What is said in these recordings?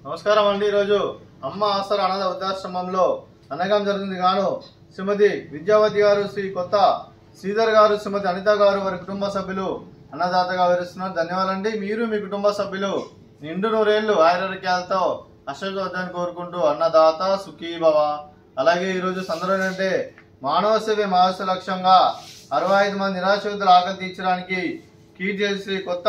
నమస్కారం అండి. ఈరోజు అమ్మ ఆసరా అనాథ వృద్ధాశ్రమంలో అన్నగం జరుగుతుంది గాను శ్రీమతి విద్యావతి గారు, శ్రీ కొత్త శ్రీధర్ గారు, శ్రీమతి అనిత గారు వారి కుటుంబ సభ్యులు అన్నదాతగా వివరిస్తున్నారు. ధన్యవాదాలండి. మీరు మీ కుటుంబ సభ్యులు నిండు నూరేళ్లు ఆయురారోగ్యాలతో అష్టోత్తరాన్ని కోరుకుంటూ అన్నదాత సుఖీభవ. అలాగే ఈరోజు సందర్భం ఏంటంటే మానవ సేవే మహాస లక్ష్యంగా 65 మంది నిరాశ్రితుల ఆకలి తీర్చడానికి కీర్తి శ్రీ కొత్త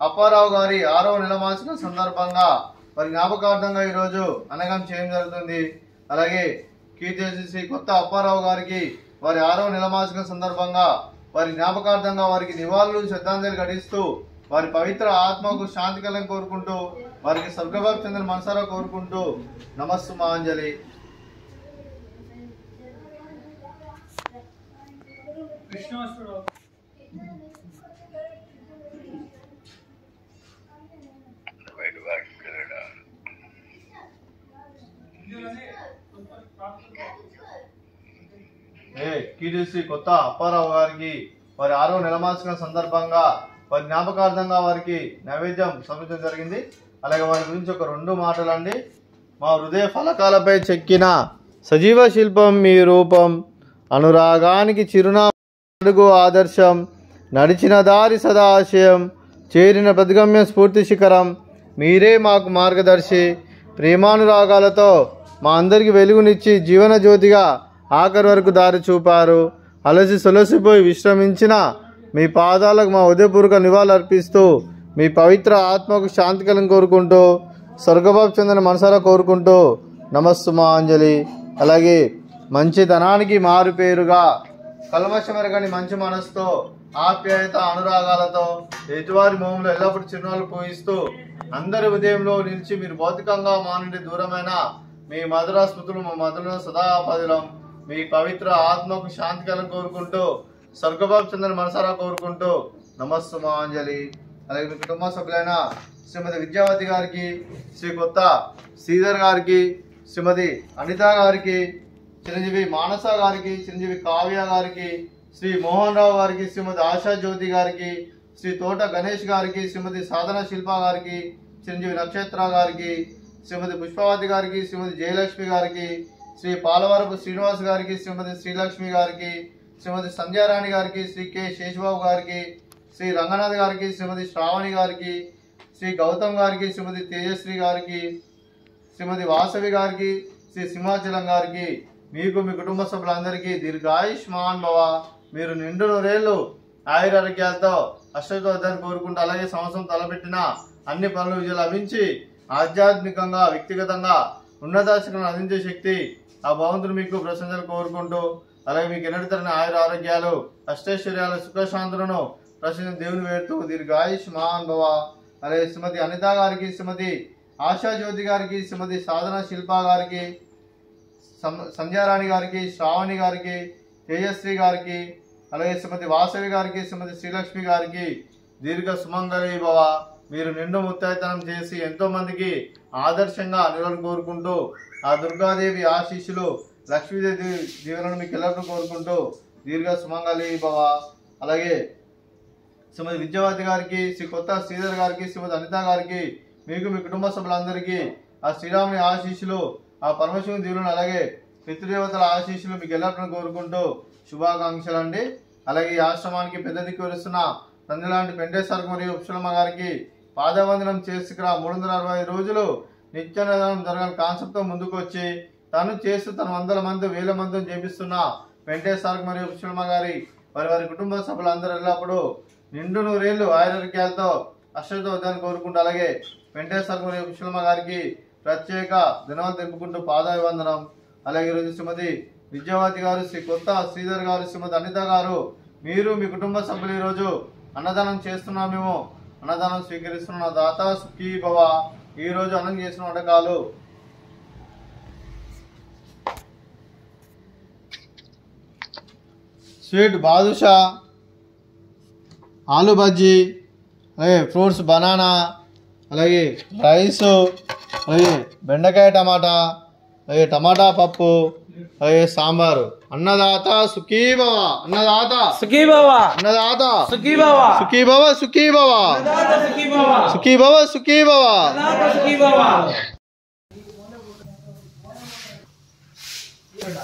అప్పారావు గారి 6వ నెలమాసిక సందర్భంగా వారి జ్ఞాపకార్థంగా ఈరోజు అన్నగం చేయడం జరుగుతుంది. అలాగే కీర్తి శ్రీ కొత్త అప్పారావు గారికి వారి 6వ నెలమాసిక సందర్భంగా వారి జ్ఞాపకార్థంగా వారికి నివాళులు శ్రద్ధాంజలి ఘటిస్తూ వారి పవిత్ర ఆత్మకు శాంతి కలం కోరుకుంటూ వారికి స్వర్గభాగ్ చంద్ర మనసారా కోరుకుంటూ నమస్సుమాంజలి. కీర్తి కొత్త అప్పారావు గారికి వారి 6వ నెలమాసిక సందర్భంగా వారి జ్ఞాపకార్థంగా వారికి నైవేద్యం సమర్పించడం జరిగింది. అలాగే వారి గురించి ఒక 2 మాటలండి. మా హృదయ ఫలకాలపై చెక్కిన సజీవ శిల్పం మీ రూపం, అనురాగానికి చిరునామా ఆదర్శం, నడిచిన దారి సదా ఆశయం, చేరిన ప్రతిగమ్య స్ఫూర్తి శిఖరం, మీరే మాకు మార్గదర్శి. ప్రేమానురాగాలతో మా అందరికి వెలుగునిచ్చి జీవన జ్యోతిగా ఆఖరి వరకు దారి చూపారు. అలసి సొలసిపోయి విశ్రమించిన మీ పాదాలకు మా ఉదయపూర్వక నివాళులు అర్పిస్తూ మీ పవిత్ర ఆత్మకు శాంతి కలం కోరుకుంటూ స్వర్గభాగ్ చెందిన మనసారా కోరుకుంటూ నమస్సుమాంజలి. అలాగే మంచితనానికి మారు పేరుగా కల్మషమెరగని మంచి మనసుతో ఆప్యాయత అనురాగాలతో ఎదుటివారి మోహంలో ఎల్లప్పుడూ చిరునవ్వులు పోయిస్తూ అందరి ఉదయంలో నిలిచి మీరు భౌతికంగా మా నుండి దూరమైన మీ మధుర స్మృతులు మా మధుర సదాపదిలం. మీ పవిత్ర ఆత్మకు శాంతి కలం కోరుకుంటూ స్వర్గభాగ్ చంద్ర మనసారా కోరుకుంటూ నమస్సుమాంజలి. అలాగే మీ కుటుంబ సభ్యులైన శ్రీమతి విద్యావతి గారికి, శ్రీ కొత్త శ్రీధర్ గారికి, శ్రీమతి అనిత గారికి, చిరంజీవి మానస గారికి, చిరంజీవి కావ్య గారికి, శ్రీ మోహన్ రావు గారికి, శ్రీమతి ఆశా జ్యోతి గారికి, శ్రీ తోట గణేష్ గారికి, శ్రీమతి సాధన శిల్ప గారికి, చిరంజీవి నక్షత్ర గారికి, శ్రీమతి పుష్పవతి గారికి, శ్రీమతి జయలక్ష్మి గారికి, శ్రీ పాలవరపు శ్రీనివాస్ గారికి, శ్రీమతి శ్రీలక్ష్మి గారికి, శ్రీమతి సంధ్యారాణి గారికి, శ్రీ కె శేషబాబు గారికి, శ్రీ రంగనాథ్ గారికి, శ్రీమతి శ్రావణి గారికి, శ్రీ గౌతమ్ గారికి, శ్రీమతి తేజశ్రీ గారికి, శ్రీమతి వాసవి గారికి, శ్రీ సింహాచలం గారికి, మీకు మీ కుటుంబ సభ్యులందరికీ దీర్ఘాయుష్మాన్ భవ. మీరు నిండు నూరేళ్లు ఆయురారోగ్యాలతో అష్టోత్తరాన్ని కోరుకుంటూ అలాగే సంవత్సరం తలపెట్టిన అన్ని పనులు విజయం లభించి ఆధ్యాత్మికంగా వ్యక్తిగతంగా ఉన్నతాశిఖరం అందించే శక్తి ఆ భగవంతుడు మీకు ప్రశంసలు కోరుకుంటూ అలాగే మీకు ఎన్నడతరని ఆయుర ఆరోగ్యాలు అష్టైశ్వర్యాలు సుఖశాంతులను ప్రశ్న దేవుని వేడుతూ దీర్ఘాయుష్మాన్ భవ. అలాగే శ్రీమతి అనిత గారికి, శ్రీమతి ఆశా జ్యోతి గారికి, శ్రీమతి సాధన శిల్ప గారికి, సంధ్యారాణి గారికి, శ్రావణి గారికి, తేజశ్రీ గారికి, అలాగే శ్రీమతి వాసవి గారికి, శ్రీమతి శ్రీలక్ష్మి గారికి దీర్ఘ సుమంగళి భవ. మీరు నిండు ముత్తైతనం చేసి ఎంతో మందికి ఆదర్శంగా నిలవని కోరుకుంటూ ఆ దుర్గాదేవి ఆశీస్సులు లక్ష్మీదేవి దీవెనను మీకు ఎల్లప్పుడూ కోరుకుంటూ దీర్ఘ సుమంగళి భవ. అలాగే శ్రీమతి విద్యావతి గారికి, శ్రీ కొత్త శ్రీధర్ గారికి, శ్రీమతి అనిత గారికి, మీకు మీ కుటుంబ సభ్యులందరికీ ఆ శ్రీరాముని ఆశీస్సులు ఆ పరమశివుని దీవులను అలాగే పితృదేవతల ఆశీస్సులు మీకు ఎల్లప్పుడూ కోరుకుంటూ శుభాకాంక్షలు అండి. అలాగే ఈ ఆశ్రమానికి పెద్ద దిక్కు వస్తున్న తండ్రిలాంటి వెంకటేశ్వర మరియు ఉప్సలమ్మ గారికి పాదవందనం చేసి 365 రోజులు నిత్యాన్నదానం జరగాలని కాన్సెప్ట్తో ముందుకు వచ్చి తను చేస్తూ తన 100 మంది 1000 మందిని చేపిస్తున్న వెంకటేశ్వర మరియు ఉప్సలమ్మ గారి వారి కుటుంబ సభ్యులందరూ ఎల్లప్పుడూ నిండు నూరేళ్లు ఆయురారోగ్యాలతో అష్టోత్తరాన్ని కోరుకుంటూ అలాగే వెంకటేశ్వర మరియు ఉప్సలమ్మ గారికి ప్రత్యేక ధన్యవాదాలు తెలుపుకుంటూ పాదాభివందనం. అలాగే ఈరోజు శ్రీమతి విద్యావతి గారు, శ్రీ కొత్త శ్రీధర్ గారు, శ్రీమతి అనిత గారు, మీరు మీ కుటుంబ సభ్యులు ఈరోజు అన్నదానం చేస్తున్నాం. మేము అన్నదానం స్వీకరిస్తున్న దాత సుఖీ భవ. ఈరోజు అన్నం చేసిన వంటకాలు స్వీట్ బాదుషా, ఆలు బజ్జీ, అలాగే ఫ్రూట్స్ బనానా, అలాగే రైస్, అలాగే బెండకాయ టమాటా, అలాగే టమాటా పప్పు, అలాగే సాంబారు. అన్నదాత సుఖీభవ, అన్నదాత సుఖీభవ, అన్నదాత సుఖీభవ, సుఖీభవ సుఖీభవ, సుఖీభవ సుఖీభవ. చూడ